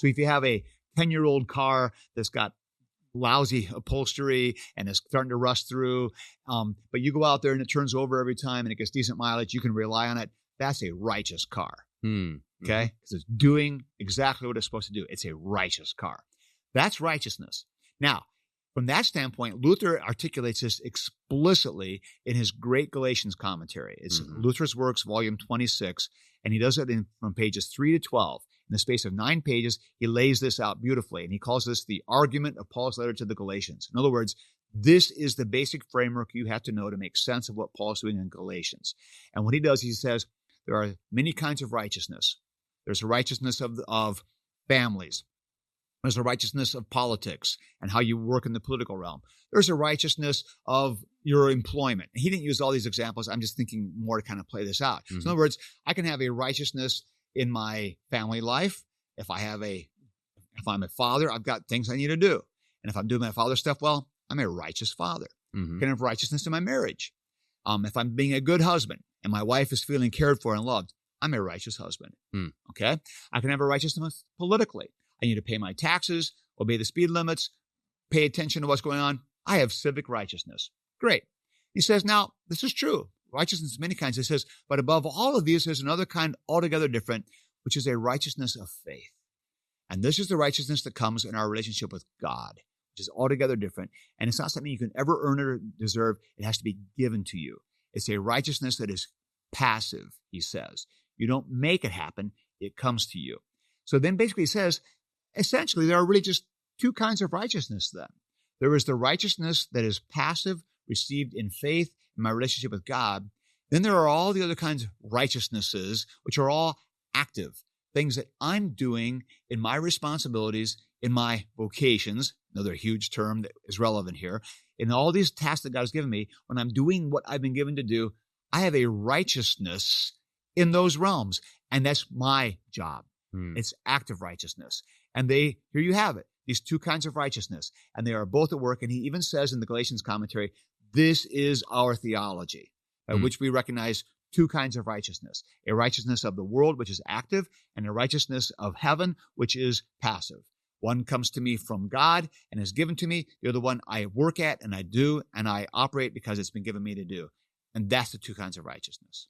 So if you have a 10-year-old car that's got lousy upholstery and is starting to rust through, but you go out there and it turns over every time and it gets decent mileage, you can rely on it. That's a righteous car. Okay? Because it's doing exactly what it's supposed to do. It's a righteous car. That's righteousness. Now, from that standpoint, Luther articulates this explicitly in his great Galatians commentary. It's Luther's Works, volume 26, and he does it from pages 3 to 12. In the space of 9 pages, he lays this out beautifully, and he calls this the argument of Paul's letter to the Galatians. In other words, this is the basic framework you have to know to make sense of what Paul's doing in Galatians. And what he does, he says, there are many kinds of righteousness. There's a righteousness of families. There's a righteousness of politics and how you work in the political realm. There's a righteousness of your employment. He didn't use all these examples. I'm just thinking more to kind of play this out. So in other words, I can have a righteousness in my family life. If I'm a father, I've got things I need to do. And if I'm doing my father stuff well, I'm a righteous father. I can have righteousness in my marriage. If I'm being a good husband and my wife is feeling cared for and loved, I'm a righteous husband. Okay? I can have a righteousness politically. I need to pay my taxes, obey the speed limits, pay attention to what's going on. I have civic righteousness. Great. He says, now, this is true. Righteousness is many kinds. He says, but above all of these, there's another kind altogether different, which is a righteousness of faith. And this is the righteousness that comes in our relationship with God, which is altogether different. And it's not something you can ever earn or deserve. It has to be given to you. It's a righteousness that is passive, he says. You don't make it happen. It comes to you. So then basically he says, essentially, there are really just two kinds of righteousness then. There is the righteousness that is passive, received in faith in my relationship with God. Then there are all the other kinds of righteousnesses, which are all active, things that I'm doing in my responsibilities, in my vocations, another huge term that is relevant here, in all these tasks that God has given me. When I'm doing what I've been given to do, I have a righteousness in those realms, and that's my job. It's active righteousness. And here you have it, these two kinds of righteousness, and they are both at work. And he even says in the Galatians commentary, this is our theology, by which we recognize two kinds of righteousness, a righteousness of the world, which is active, and a righteousness of heaven, which is passive. One comes to me from God and is given to me. The other one I work at and I do, and I operate because it's been given me to do. And that's the two kinds of righteousness.